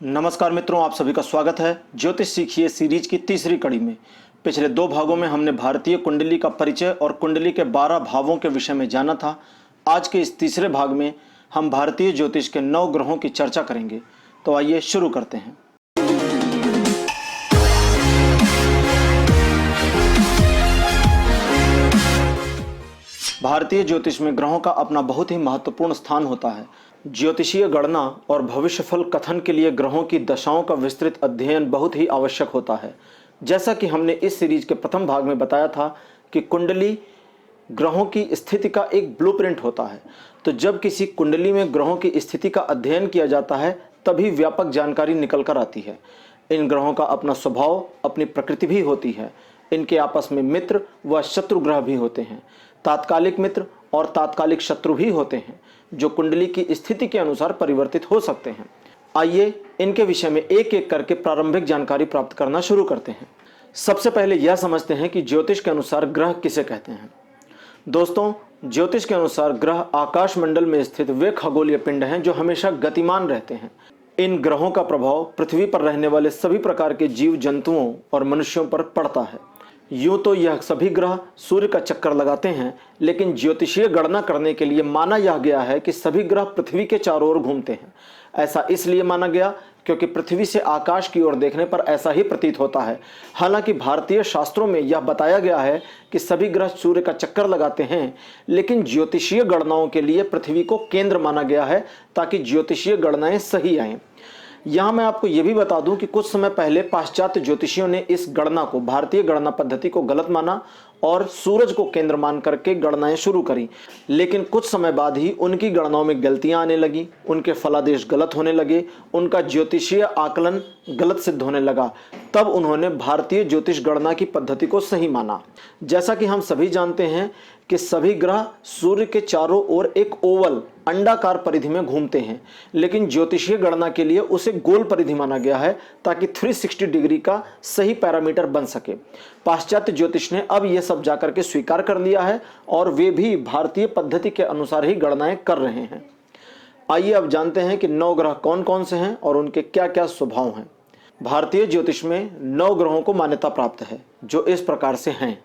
नमस्कार मित्रों, आप सभी का स्वागत है ज्योतिष सीखिए सीरीज की तीसरी कड़ी में। पिछले 2 भागों में हमने भारतीय कुंडली का परिचय और कुंडली के 12 भावों के विषय में जाना था। आज के इस तीसरे भाग में हम भारतीय ज्योतिष के 9 ग्रहों की चर्चा करेंगे। तो आइए शुरू करते हैं। भारतीय ज्योतिष में ग्रहों का अपना बहुत ही महत्वपूर्ण स्थान होता है। ज्योतिषीय गणना और भविष्यफल कथन के लिए ग्रहों की दशाओं का विस्तृत अध्ययन बहुत ही आवश्यक होता है। जैसा कि हमने इस सीरीज के प्रथम भाग में बताया था कि कुंडली ग्रहों की स्थिति का एक ब्लूप्रिंट होता है। तो जब किसी कुंडली में ग्रहों की स्थिति का अध्ययन किया जाता है तभी व्यापक जानकारी निकल कर आती है। इन ग्रहों का अपना स्वभाव, अपनी प्रकृति भी होती है। इनके आपस में मित्र व शत्रु ग्रह भी होते हैं। तात्कालिक मित्र और तात्कालिक शत्रु भी होते हैं जो कुंडली की स्थिति के अनुसार परिवर्तित हो सकते हैं। आइए इनके विषय में एक एक करके प्रारंभिक जानकारी प्राप्त करना शुरू करते हैं। सबसे पहले यह समझते हैं कि ज्योतिष के अनुसार ग्रह किसे कहते हैं। दोस्तों, ज्योतिष के अनुसार ग्रह आकाश मंडल में स्थित वे खगोलीय पिंड हैं जो हमेशा गतिमान रहते हैं। इन ग्रहों का प्रभाव पृथ्वी पर रहने वाले सभी प्रकार के जीव जंतुओं और मनुष्यों पर पड़ता है। यूं तो यह सभी ग्रह सूर्य का चक्कर लगाते हैं, लेकिन ज्योतिषीय गणना करने के लिए माना यह गया है कि सभी ग्रह पृथ्वी के चारों ओर घूमते हैं। ऐसा इसलिए माना गया क्योंकि पृथ्वी से आकाश की ओर देखने पर ऐसा ही प्रतीत होता है। हालांकि भारतीय शास्त्रों में यह बताया गया है कि सभी ग्रह सूर्य का चक्कर लगाते हैं, लेकिन ज्योतिषीय गणनाओं के लिए पृथ्वी को केंद्र माना गया है ताकि ज्योतिषीय गणनाएं सही आएं। यहाँ मैं आपको यह भी बता दूं कि कुछ समय पहले पाश्चात्य ज्योतिषियों ने इस गणना को, भारतीय गणना पद्धति को गलत माना और सूरज को केंद्र मान करके गणनाएं शुरू करी। लेकिन कुछ समय बाद ही उनकी गणनाओं में गलतियां आने लगी, उनके फलादेश गलत होने लगे, उनका ज्योतिषीय आकलन गलत सिद्ध होने लगा। तब उन्होंने भारतीय ज्योतिष गणना की पद्धति को सही माना। जैसा कि हम सभी जानते हैं कि सभी ग्रह सूर्य के चारों ओर एक ओवल अंडाकार परिधि में घूमते हैं, लेकिन ज्योतिषीय गणना के लिए उसे गोल परिधि माना गया है ताकि 360 डिग्री का सही पैरामीटर बन सके। पाश्चात्य ज्योतिष ने अब यह सब जाकर के स्वीकार कर लिया है और वे भी भारतीय पद्धति के अनुसार ही गणनाएं कर रहे हैं। आइए अब जानते हैं कि 9 ग्रह कौन कौन से हैं और उनके क्या क्या स्वभाव हैं। भारतीय ज्योतिष में 9 ग्रहों को मान्यता प्राप्त है जो इस प्रकार से हैं: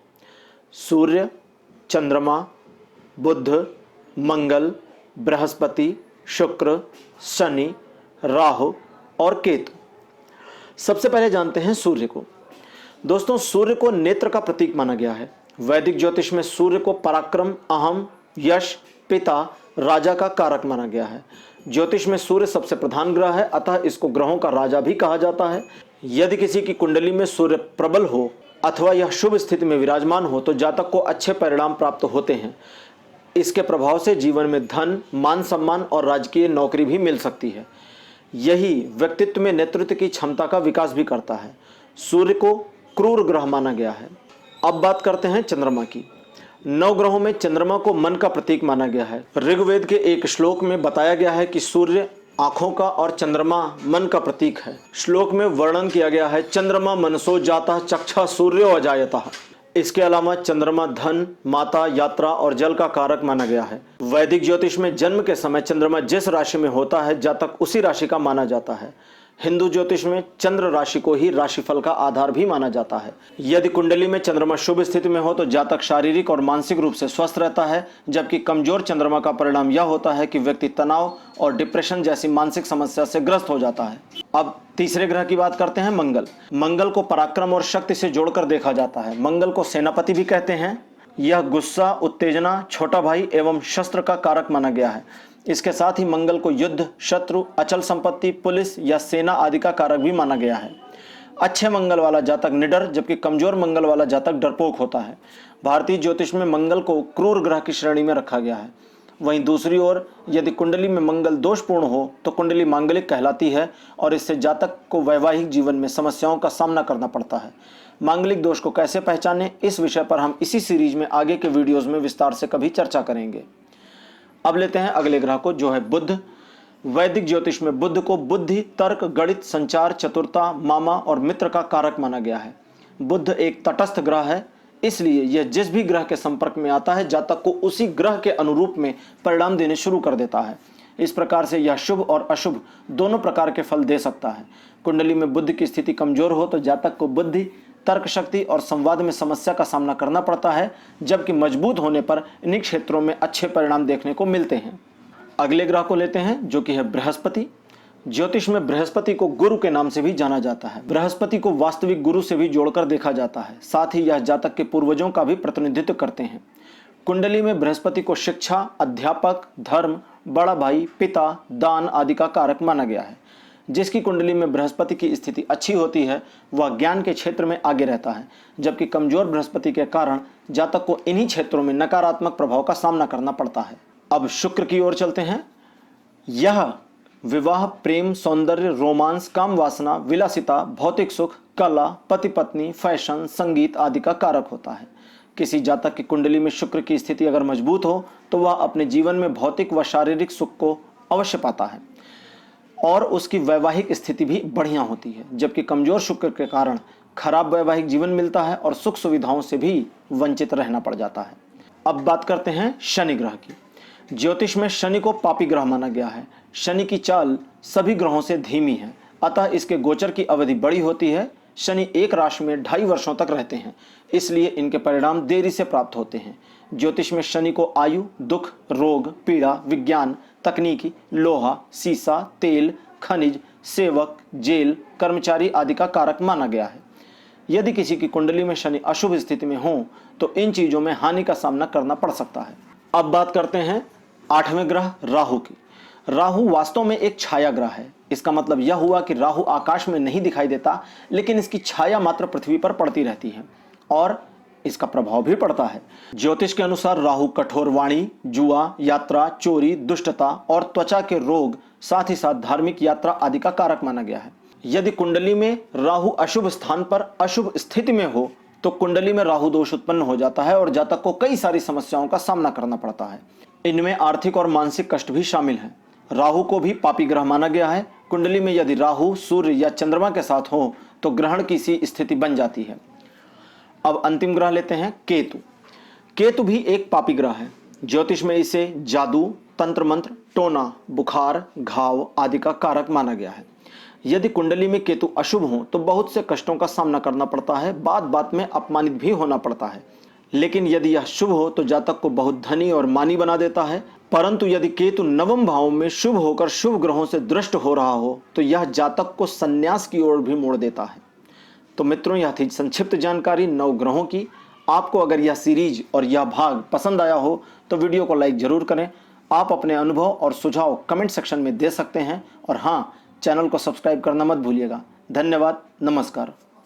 सूर्य, चंद्रमा, बुध, मंगल, बृहस्पति, शुक्र, शनि, राहु और केतु। सबसे पहले जानते हैं सूर्य को। दोस्तों, सूर्य को नेत्र का प्रतीक माना गया है। वैदिक ज्योतिष में सूर्य को पराक्रम, अहम, यश, पिता, राजा का कारक माना गया है। ज्योतिष में सूर्य सबसे प्रधान ग्रह है, अतः इसको ग्रहों का राजा भी कहा जाता है। यदि किसी की कुंडली में सूर्य प्रबल हो अथवा यह शुभ स्थिति में विराजमान हो तो जातक को अच्छे परिणाम प्राप्त होते हैं। इसके प्रभाव से जीवन में धन, मान सम्मान और राजकीय नौकरी भी मिल सकती है। यही व्यक्तित्व में नेतृत्व की क्षमता का विकास भी करता है। सूर्य को क्रूर ग्रह माना गया है। अब बात करते हैं चंद्रमा की। 9 ग्रहों में चंद्रमा को मन का प्रतीक माना गया है। ऋग्वेद के एक श्लोक में बताया गया है कि सूर्य आंखों का और चंद्रमा मन का प्रतीक है। श्लोक में वर्णन किया गया है, चंद्रमा मनसो जाता चक्षा सूर्यो अजायता। इसके अलावा चंद्रमा धन, माता, यात्रा और जल का कारक माना गया है। वैदिक ज्योतिष में जन्म के समय चंद्रमा जिस राशि में होता है जातक उसी राशि का माना जाता है। हिंदू ज्योतिष में चंद्र राशि को ही राशिफल का आधार भी माना जाता है। यदि कुंडली में चंद्रमा शुभ स्थिति में हो तो जातक शारीरिक और मानसिक रूप से स्वस्थ रहता है, जबकि कमजोर चंद्रमा का परिणाम यह होता है कि व्यक्ति तनाव और डिप्रेशन जैसी मानसिक समस्या से ग्रस्त हो जाता है। अब तीसरे ग्रह की बात करते हैं, मंगल। मंगल को पराक्रम और शक्ति से जोड़कर देखा जाता है। मंगल को सेनापति भी कहते हैं। यह गुस्सा, उत्तेजना, छोटा भाई एवं शस्त्र का कारक माना गया है। इसके साथ ही मंगल को युद्ध, शत्रु, अचल संपत्ति, पुलिस या सेना आदि का कारक भी माना गया है। अच्छे मंगल वाला जातक निडर, जबकि कमजोर मंगल वाला जातक डरपोक होता है। भारतीय ज्योतिष में मंगल को क्रूर ग्रह की श्रेणी में रखा गया है। वहीं दूसरी ओर यदि कुंडली में मंगल दोषपूर्ण हो तो कुंडली मांगलिक कहलाती है और इससे जातक को वैवाहिक जीवन में समस्याओं का सामना करना पड़ता है। मांगलिक दोष को कैसे पहचानें, इस विषय पर हम इसी सीरीज में आगे के वीडियोज में विस्तार से कभी चर्चा करेंगे। अब लेते हैं अगले ग्रह को, जो है बुध। वैदिक ज्योतिष में बुध को बुद्धि, तर्क, गणित, संचार, चतुरता, मामा और मित्र का कारक माना गया है। बुध एक तटस्थ ग्रह है, इसलिए यह जिस भी ग्रह के संपर्क में आता है जातक को उसी ग्रह के अनुरूप में परिणाम देने शुरू कर देता है। इस प्रकार से यह शुभ और अशुभ दोनों प्रकार के फल दे सकता है। कुंडली में बुध की स्थिति कमजोर हो तो जातक को बुद्धि, तर्क शक्ति और संवाद में समस्या का सामना करना पड़ता है, जबकि मजबूत होने पर इन्हीं क्षेत्रों में अच्छे परिणाम देखने को मिलते हैं। अगले ग्रह को लेते हैं, जो कि है बृहस्पति। ज्योतिष में बृहस्पति को गुरु के नाम से भी जाना जाता है। बृहस्पति को वास्तविक गुरु से भी जोड़कर देखा जाता है। साथ ही यह जातक के पूर्वजों का भी प्रतिनिधित्व करते हैं। कुंडली में बृहस्पति को शिक्षा, अध्यापक, धर्म, बड़ा भाई, पिता, दान आदि का कारक माना गया है। जिसकी कुंडली में बृहस्पति की स्थिति अच्छी होती है वह ज्ञान के क्षेत्र में आगे रहता है, जबकि कमजोर बृहस्पति के कारण जातक को इन्हीं क्षेत्रों में नकारात्मक प्रभाव का सामना करना पड़ता है। अब शुक्र की ओर चलते हैं। यह विवाह, प्रेम, सौंदर्य, रोमांस, काम वासना, विलासिता, भौतिक सुख, कला, पति पत्नी, फैशन, संगीत आदि का कारक होता है। किसी जातक की कुंडली में शुक्र की स्थिति अगर मजबूत हो तो वह अपने जीवन में भौतिक व शारीरिक सुख को अवश्य पाता है और उसकी वैवाहिक स्थिति भी बढ़िया होती है, जबकि कमजोर शुक्र के कारण खराब वैवाहिक जीवन मिलता है और सुख सुविधाओं से भी वंचित रहना पड़ जाता है। अब बात करते हैं शनि ग्रह की। ज्योतिष में शनि को पापी ग्रह माना गया है। शनि की चाल सभी ग्रहों से धीमी है, अतः इसके गोचर की अवधि बड़ी होती है। शनि एक राशि में 2.5 वर्षों तक रहते हैं, इसलिए इनके परिणाम देरी से प्राप्त होते हैं। ज्योतिष में शनि को आयु, दुख, रोग, पीड़ा, विज्ञान, तकनीकी, लोहा, सीसा, तेल, खनिज, सेवक, जेल, कर्मचारी आदि का कारक माना गया है। यदि किसी की कुंडली में शनि अशुभ स्थिति में हो तो इन चीजों में हानि का सामना करना पड़ सकता है। अब बात करते हैं 8वें ग्रह राहु की। राहु वास्तव में एक छाया ग्रह है। इसका मतलब यह हुआ कि राहु आकाश में नहीं दिखाई देता, लेकिन इसकी छाया मात्र पृथ्वी पर पड़ती रहती है और इसका प्रभाव भी पड़ता है। ज्योतिष के अनुसार राहु कठोर वाणी, जुआ, यात्रा, चोरी, दुष्टता और त्वचा के रोग, साथ ही साथ धार्मिक यात्रा आदि का कारक माना गया है। यदि कुंडली में राहु अशुभ स्थान पर अशुभ स्थिति में हो तो कुंडली में राहु दोष उत्पन्न हो जाता है और जातक को कई सारी समस्याओं का सामना करना पड़ता है। इनमें आर्थिक और मानसिक कष्ट भी शामिल हैं। राहु को भी पापी ग्रह माना गया है। कुंडली में यदि राहु सूर्य या चंद्रमा के साथ हो तो ग्रहण की सी स्थिति बन जाती है। अब अंतिम ग्रह लेते हैं केतु। केतु भी एक पापी ग्रह है। ज्योतिष में इसे जादू, तंत्र मंत्र, टोना, बुखार, घाव आदि का कारक माना गया है। यदि कुंडली में केतु अशुभ हो तो बहुत से कष्टों का सामना करना पड़ता है, बात बात में अपमानित भी होना पड़ता है। लेकिन यदि यह शुभ हो तो जातक को बहुत धनी और मानी बना देता है। परंतु यदि केतु नवम भाव में शुभ होकर शुभ ग्रहों से दृष्ट हो रहा हो तो यह जातक को संन्यास की ओर भी मोड़ देता है। तो मित्रों, यह थी संक्षिप्त जानकारी 9 ग्रहों की। आपको अगर यह सीरीज और यह भाग पसंद आया हो तो वीडियो को लाइक जरूर करें। आप अपने अनुभव और सुझाव कमेंट सेक्शन में दे सकते हैं और हाँ, चैनल को सब्सक्राइब करना मत भूलिएगा। धन्यवाद, नमस्कार।